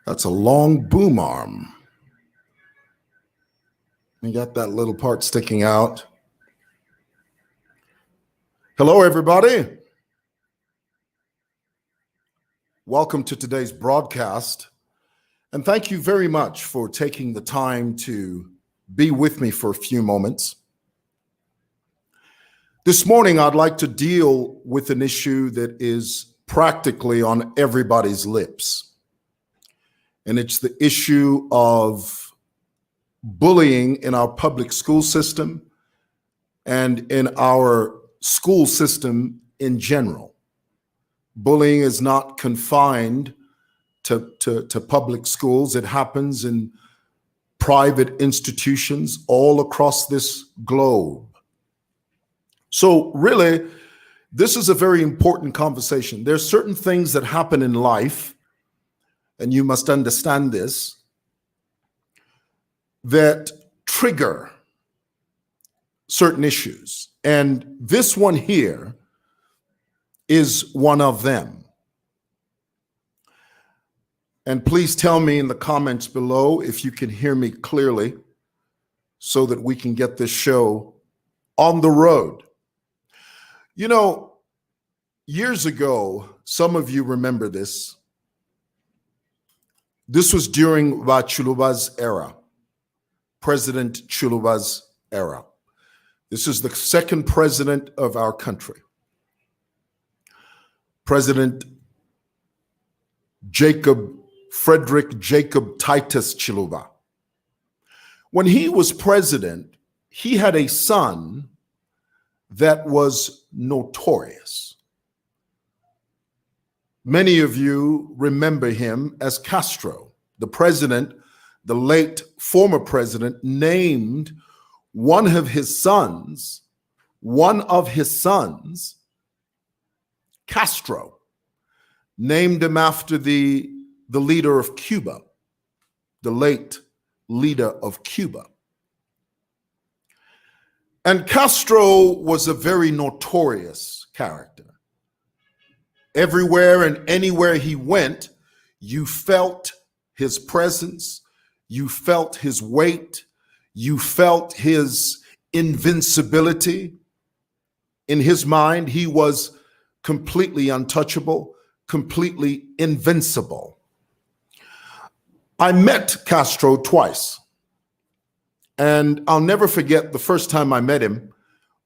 That's a long boom arm. You got that little part sticking out. Hello, everybody. Welcome to today's broadcast. And thank you very much for taking the time to be with me for a few moments. This morning, I'd like to deal with an issue that is practically on everybody's lips. And it's the issue of bullying in our public school system and in our school system in general. Bullying is not confined to public schools. It happens in private institutions all across this globe. So really, this is a very important conversation. There's certain things that happen in life, and you must understand this, that trigger certain issues. And this one here is one of them. And please tell me in the comments below if you can hear me clearly so that we can get this show on the road. You know, years ago, some of you remember this. This was during Chuluba's era. President Chuluba's era. This is the second president of our country. President Frederick Jacob Titus Chiluba. When he was president, he had a son that was notorious. Many of you remember him as Castro, the president. The late former president named one of his sons, Castro, named him after the leader of Cuba, the late leader of Cuba. And Castro was a very notorious character. Everywhere and anywhere he went, you felt his presence. You felt his weight. You felt his invincibility. In his mind, he was completely untouchable, completely invincible. I met Castro twice. And I'll never forget the first time I met him.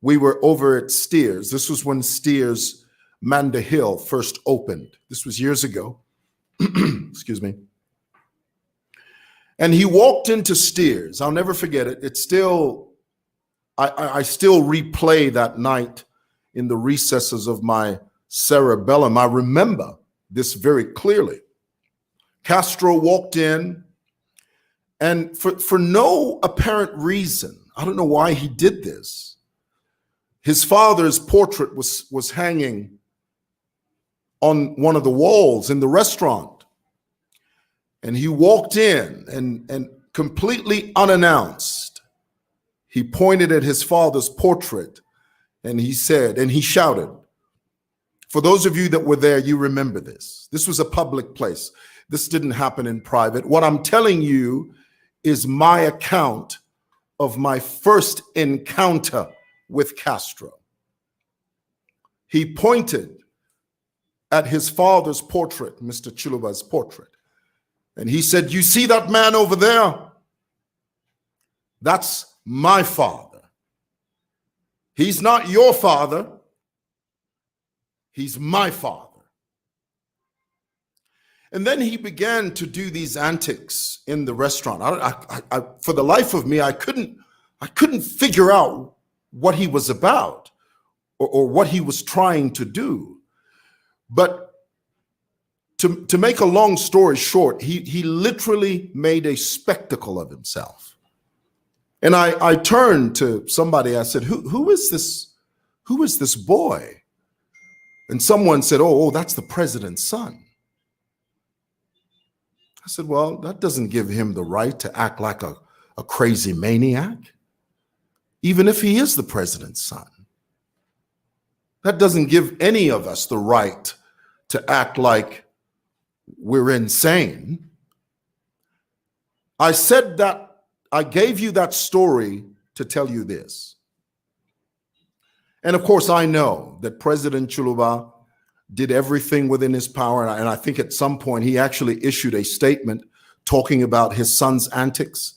We were over at Steers. This was when Steers Manda Hill first opened. This was years ago. Excuse me. And he walked into Steers. I'll never forget it. It's still, I still replay that night in the recesses of my cerebellum. I remember this very clearly. Castro walked in, and for no apparent reason, I don't know why he did this, his father's portrait was hanging on one of the walls in the restaurant. And he walked in and completely unannounced, he pointed at his father's portrait and he said, and he shouted. For those of you that were there, you remember this. This was a public place. This didn't happen in private. What I'm telling you is my account of my first encounter with Castro. He pointed at his father's portrait, Mr. Chiluba's portrait. And he said, "You see that man over there? That's my father. He's not your father. He's my father." And then he began to do these antics in the restaurant. I for the life of me, I couldn't figure out what he was about or what he was trying to do. But to make a long story short, he literally made a spectacle of himself. And I turned to somebody, I said, who is this? Who is this boy? And someone said, oh, that's the president's son. I said, well, that doesn't give him the right to act like a crazy maniac, even if he is the president's son. That doesn't give any of us the right to act like we're insane. I said that I gave you that story to tell you this. And of course, I know that President Chuluba did everything within his power. And I think at some point he actually issued a statement talking about his son's antics.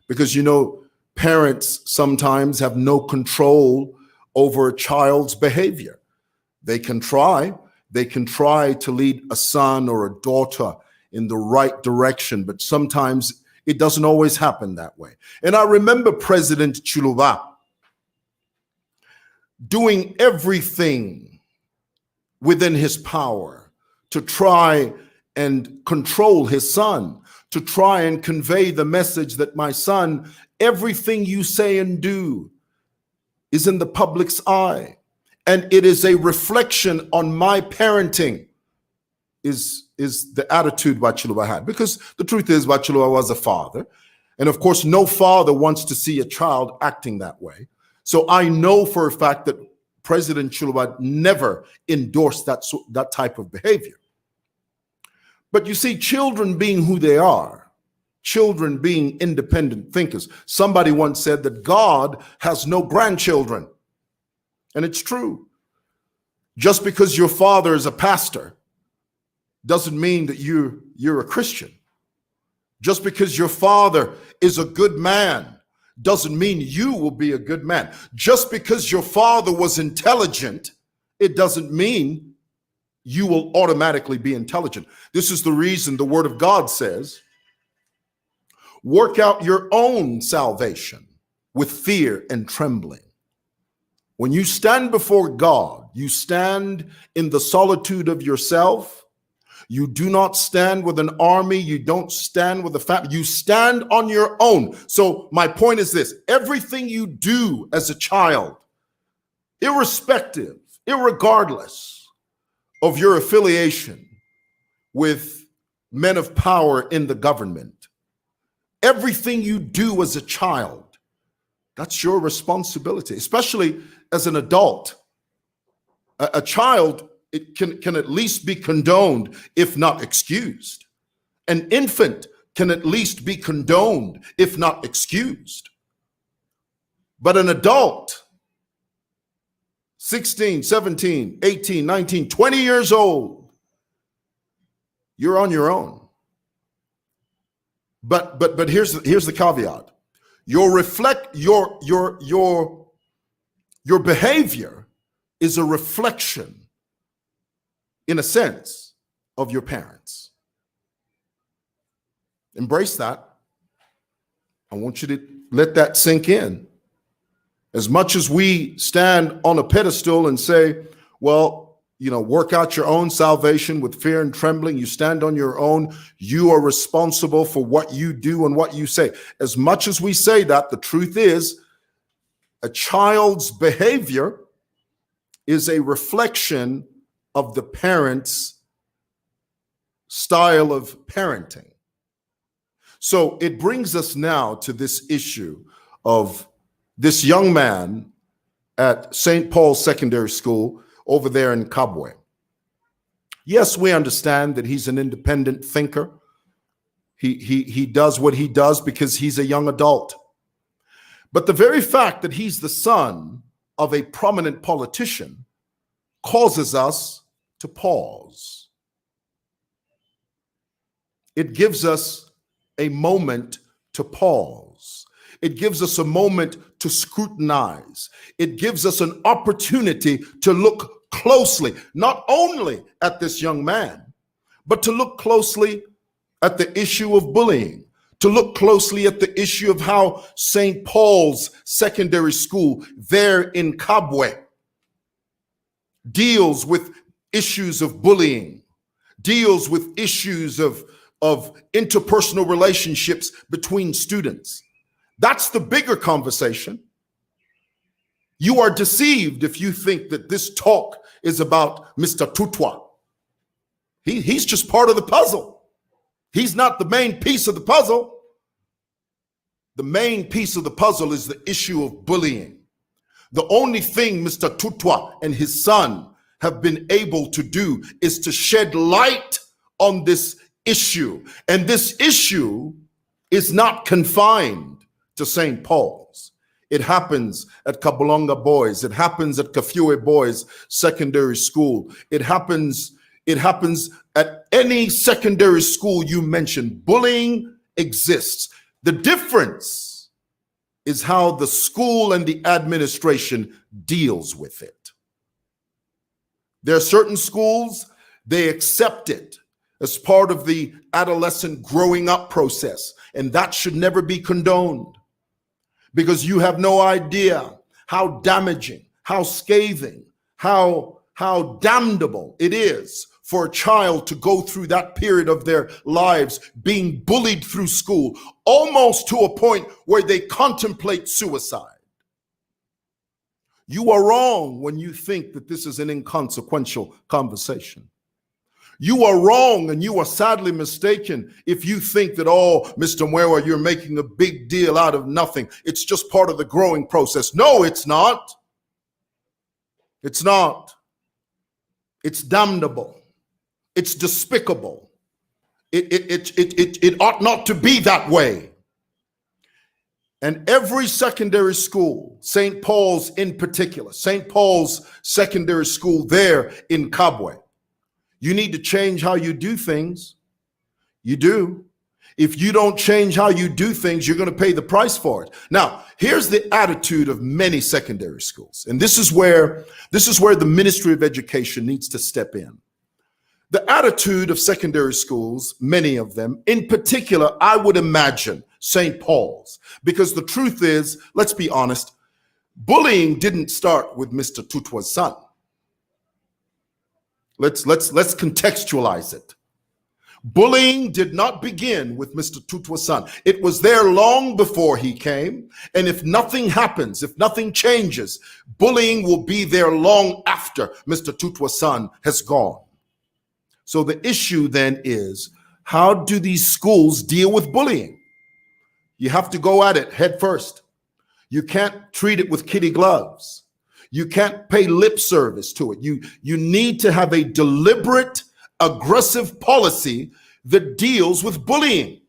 Because, you know, parents sometimes have no control over a child's behavior. They can try to lead a son or a daughter in the right direction, but sometimes it doesn't always happen that way. And I remember President Chuluba doing everything within his power to try and control his son, to try and convey the message that, my son, everything you say and do is in the public's eye, and it is a reflection on my parenting, is the attitude Bachilua had. Because the truth is, Bachilua was a father, and of course no father wants to see a child acting that way. So I know for a fact that President Chuluba never endorsed that type of behavior. But you see, children being who they are, children being independent thinkers. Somebody once said that God has no grandchildren. And it's true. Just because your father is a pastor doesn't mean that you're a Christian. Just because your father is a good man doesn't mean you will be a good man. Just because your father was intelligent, it doesn't mean you will automatically be intelligent. This is the reason the Word of God says, work out your own salvation with fear and trembling. When you stand before God, you stand in the solitude of yourself. You do not stand with an army. You don't stand with a family. You stand on your own. So my point is this: everything you do as a child, irrespective, irregardless of your affiliation with men of power in the government, everything you do as a child, that's your responsibility, especially as an adult. A child, it can at least be condoned, if not excused. An infant can at least be condoned, if not excused. But an adult, 16, 17, 18, 19, 20 years old, you're on your own. But here's the caveat. Your behavior is a reflection, in a sense, of your parents. Embrace that. I want you to let that sink in. As much as we stand on a pedestal and say, well, you know, work out your own salvation with fear and trembling, you stand on your own, you are responsible for what you do and what you say. As much as we say that, the truth is, a child's behavior is a reflection of the parent's style of parenting. So it brings us now to this issue of this young man at St. Paul's Secondary School over there in Kabwe. Yes, we understand that he's an independent thinker. He does what he does because he's a young adult. But the very fact that he's the son of a prominent politician causes us to pause. It gives us a moment to pause. It gives us a moment to scrutinize. It gives us an opportunity to look closely, not only at this young man, but to look closely at the issue of bullying, to look closely at the issue of how St. Paul's Secondary School there in Kabwe deals with issues of bullying, deals with issues of interpersonal relationships between students. That's the bigger conversation. You are deceived if you think that this talk is about Mr. Tutwa. He's just part of the puzzle. He's not the main piece of the puzzle. The main piece of the puzzle is the issue of bullying. The only thing Mr. Tutwa and his son have been able to do is to shed light on this issue. And this issue is not confined to St. Paul's. It happens at Kabulonga Boys. It happens at Kafue Boys Secondary School. It happens at any secondary school you mention. Bullying exists. The difference is how the school and the administration deals with it. There are certain schools, they accept it as part of the adolescent growing up process, and that should never be condoned, because you have no idea how damaging, how scathing, how damnable it is for a child to go through that period of their lives being bullied through school, almost to a point where they contemplate suicide. You are wrong when you think that this is an inconsequential conversation. You are wrong, and you are sadly mistaken if you think that, oh, Mr. Mwewa, you're making a big deal out of nothing. It's just part of the growing process. No, it's not. It's not. It's damnable. It's despicable. It ought not to be that way. And every secondary school, St. Paul's in particular, St. Paul's Secondary School there in Kabwe, you need to change how you do things. You do. If you don't change how you do things, you're going to pay the price for it. Now, here's the attitude of many secondary schools. And this is where the Ministry of Education needs to step in. The attitude of secondary schools, many of them, in particular, I would imagine St. Paul's, because the truth is, let's be honest, bullying didn't start with Mr. Tutwa's son. Let's contextualize it. Bullying did not begin with Mr. Tutwa's son. It was there long before he came. And if nothing happens, if nothing changes, bullying will be there long after Mr. Tutwa's son has gone. So the issue then is, how do these schools deal with bullying? You have to go at it head first. You can't treat it with kitty gloves. You can't pay lip service to it. You need to have a deliberate, aggressive policy that deals with bullying.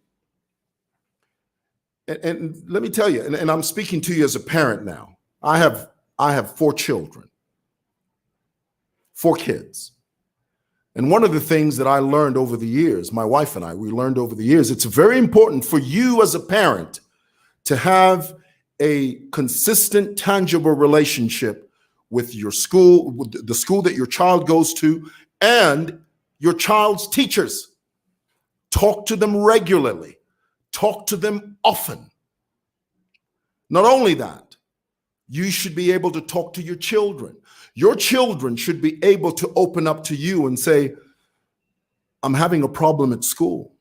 And let me tell you, and I'm speaking to you as a parent now. I have 4 children, 4 kids. And one of the things that I learned over the years, my wife and I, we learned over the years, it's very important for you as a parent to have a consistent, tangible relationship with your school, with the school that your child goes to, and your child's teachers. Talk to them regularly. Talk to them often. Not only that, you should be able to talk to your children. Your children should be able to open up to you and say, I'm having a problem at school.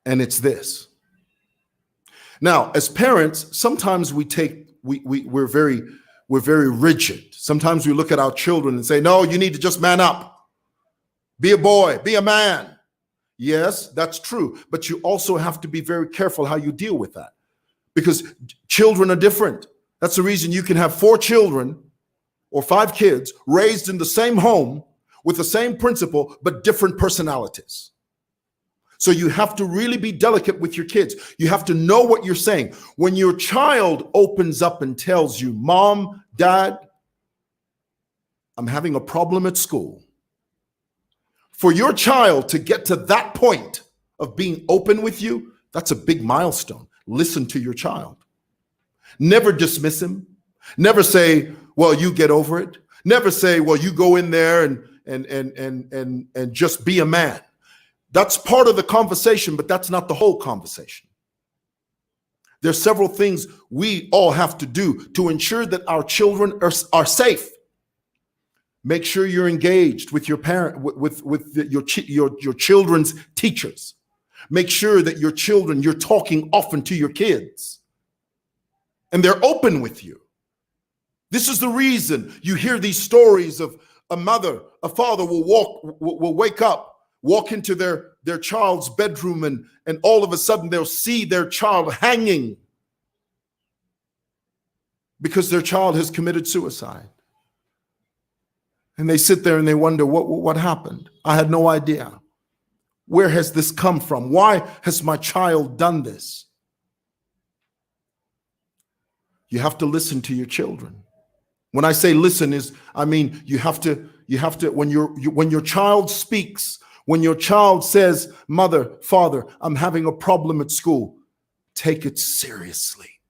And it's this. Now, as parents, sometimes we're very rigid. Sometimes we look at our children and say, no, you need to just man up. Be a boy, be a man. Yes, that's true. But you also have to be very careful how you deal with that, because children are different. That's the reason you can have 4 children or 5 kids raised in the same home with the same principal, but different personalities. So you have to really be delicate with your kids. You have to know what you're saying. When your child opens up and tells you, Mom, Dad, I'm having a problem at school. For your child to get to that point of being open with you, that's a big milestone. Listen to your child. Never dismiss him. Never say, well, you get over it. Never say, well, you go in there and just be a man. That's part of the conversation, but that's not the whole conversation. There's several things we all have to do to ensure that our children are safe. Make sure you're engaged with your parent, your children's teachers. Make sure that you're talking often to your kids, and they're open with you. This is the reason you hear these stories of a father will wake up, walk into their child's bedroom, and all of a sudden they'll see their child hanging because their child has committed suicide. And they sit there and they wonder, what happened? I had no idea. Where has this come from? Why has my child done this? You have to listen to your children. When I say listen, I mean you have to when your child speaks, when your child says, "Mother, Father, I'm having a problem at school," take it seriously.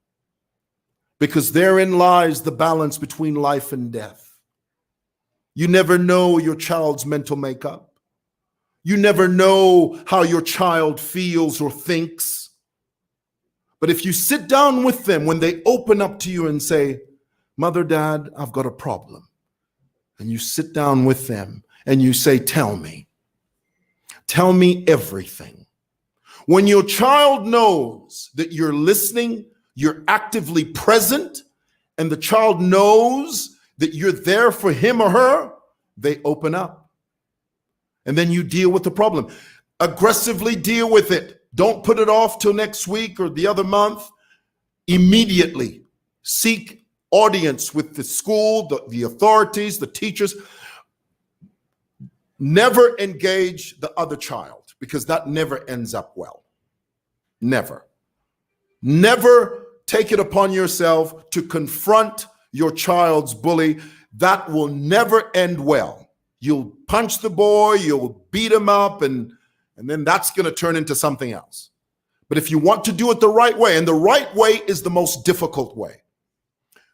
Because therein lies the balance between life and death. You never know your child's mental makeup. You never know how your child feels or thinks. But if you sit down with them when they open up to you and say, "Mother, Dad, I've got a problem," and you sit down with them and you say, "Tell me everything." When your child knows that you're listening, you're actively present, and the child knows that you're there for him or her, they open up. And then you deal with the problem. Aggressively deal with it. Don't put it off till next week or the other month. Immediately seek audience with the school, the authorities, the teachers. Never engage the other child, because that never ends up well. Never. Never take it upon yourself to confront your child's bully. That will never end well. You'll punch the boy, you'll beat him up, and then that's going to turn into something else. But if you want to do it the right way, and the right way is the most difficult way,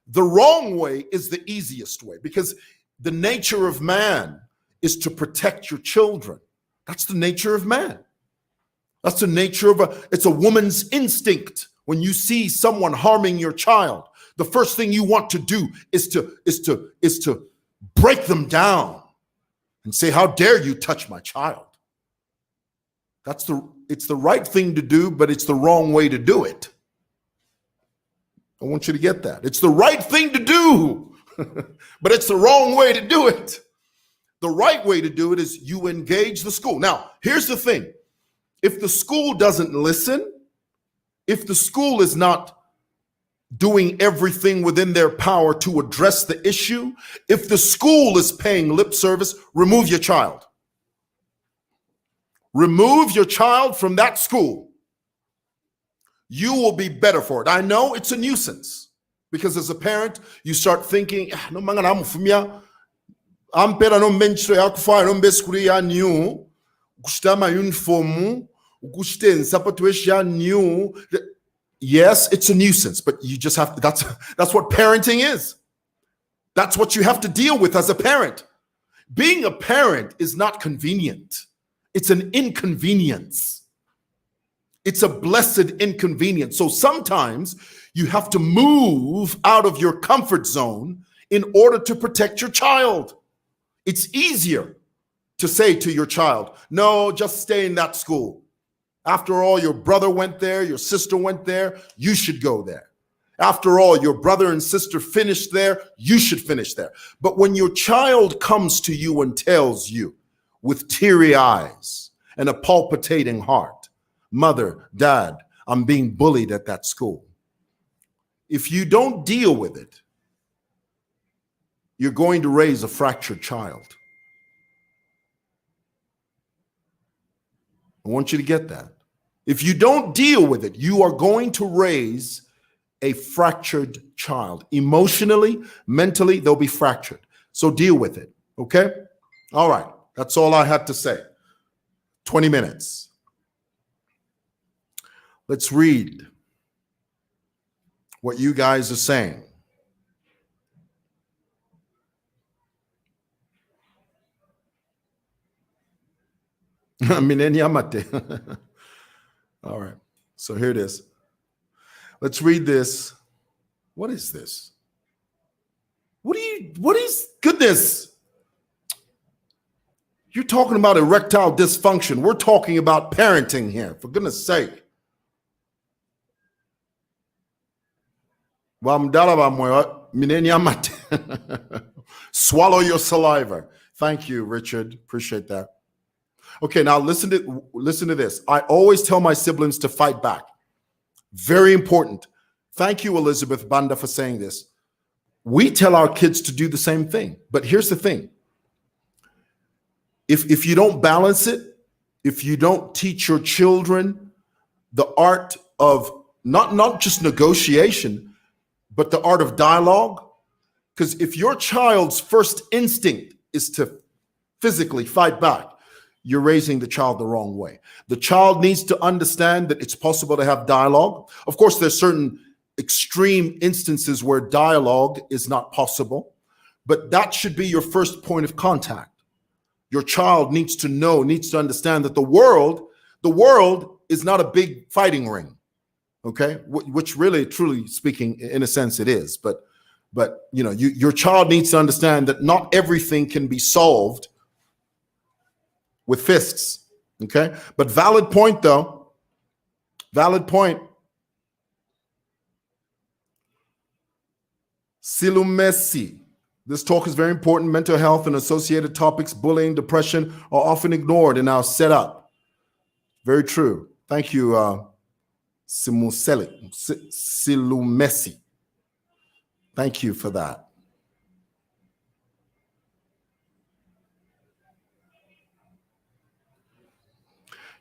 the wrong way is the easiest way, because the nature of man is to protect your children. That's the nature of man. That's the nature of it's a woman's instinct. When you see someone harming your child, the first thing you want to do is to break them down and say, "How dare you touch my child?" It's the right thing to do, but it's the wrong way to do it. I want you to get that. It's the right thing to do, but it's the wrong way to do it. The right way to do it is you engage the school. Now, here's the thing. If the school doesn't listen, if the school is not doing everything within their power to address the issue, if the school is paying lip service, remove your child. Remove your child from that school. You will be better for it. I know it's a nuisance, because as a parent, you start thinking, "No manga na mufumia, ampera no menchro ya kufa no beskuri ya new, ukushita ma uniform, ukushite nsapato ya new." Yes, it's a nuisance, but you just have to, that's what parenting is. That's what you have to deal with as a parent. Being a parent is not convenient. It's an inconvenience. It's a blessed inconvenience. So sometimes you have to move out of your comfort zone in order to protect your child. It's easier to say to your child, "No, just stay in that school. After all, your brother went there, your sister went there, you should go there. After all, your brother and sister finished there, you should finish there." But when your child comes to you and tells you with teary eyes and a palpitating heart, "Mother, Dad, I'm being bullied at that school," if you don't deal with it, you're going to raise a fractured child. I want you to get that. If you don't deal with it, you are going to raise a fractured child. Emotionally, mentally, they'll be fractured. So deal with it, okay? All right, that's all I had to say. 20 minutes. Let's read what you guys are saying. All right, so here it is. Let's read this. What is this? What is goodness? You're talking about erectile dysfunction. We're talking about parenting here, for goodness sake. Swallow your saliva. Thank you, Richard. Appreciate that. Okay, now listen to this. I always tell my siblings to fight back. Very important. Thank you, Elizabeth Banda, for saying this. We tell our kids to do the same thing. But here's the thing. If you don't balance it, if you don't teach your children the art of not just negotiation, but the art of dialogue, because if your child's first instinct is to physically fight back, you're raising the child the wrong way. The child needs to understand that it's possible to have dialogue. Of course, there's certain extreme instances where dialogue is not possible, but that should be your first point of contact. Your child needs to know, needs to understand that the world is not a big fighting ring, okay? Which really, truly speaking, in a sense, it is. But you know, your child needs to understand that not everything can be solved with fists, okay? But valid point, though. Valid point. Silumesi. This talk is very important. Mental health and associated topics, bullying, depression, are often ignored in our setup. Very true. Thank you, Silumesi. Thank you for that.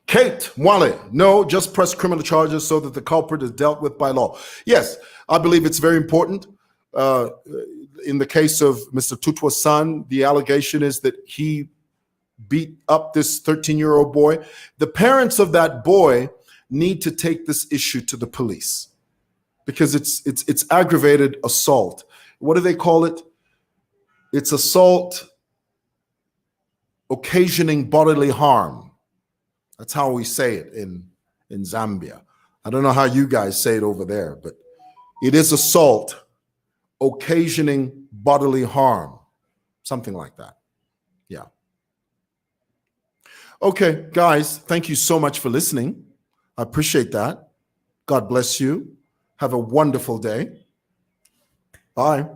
Kate Wale, no, just press criminal charges so that the culprit is dealt with by law. Yes, I believe it's very important. In the case of Mr. Tutwa's son, the allegation is that he beat up this 13-year-old boy. The parents of that boy need to take this issue to the police because it's aggravated assault. What do they call it? It's assault occasioning bodily harm. That's how we say it in Zambia. I don't know how you guys say it over there, but it is assault occasioning bodily harm, something like that. Yeah. Okay, guys, thank you so much for listening. I appreciate that. God bless you. Have a wonderful day. Bye.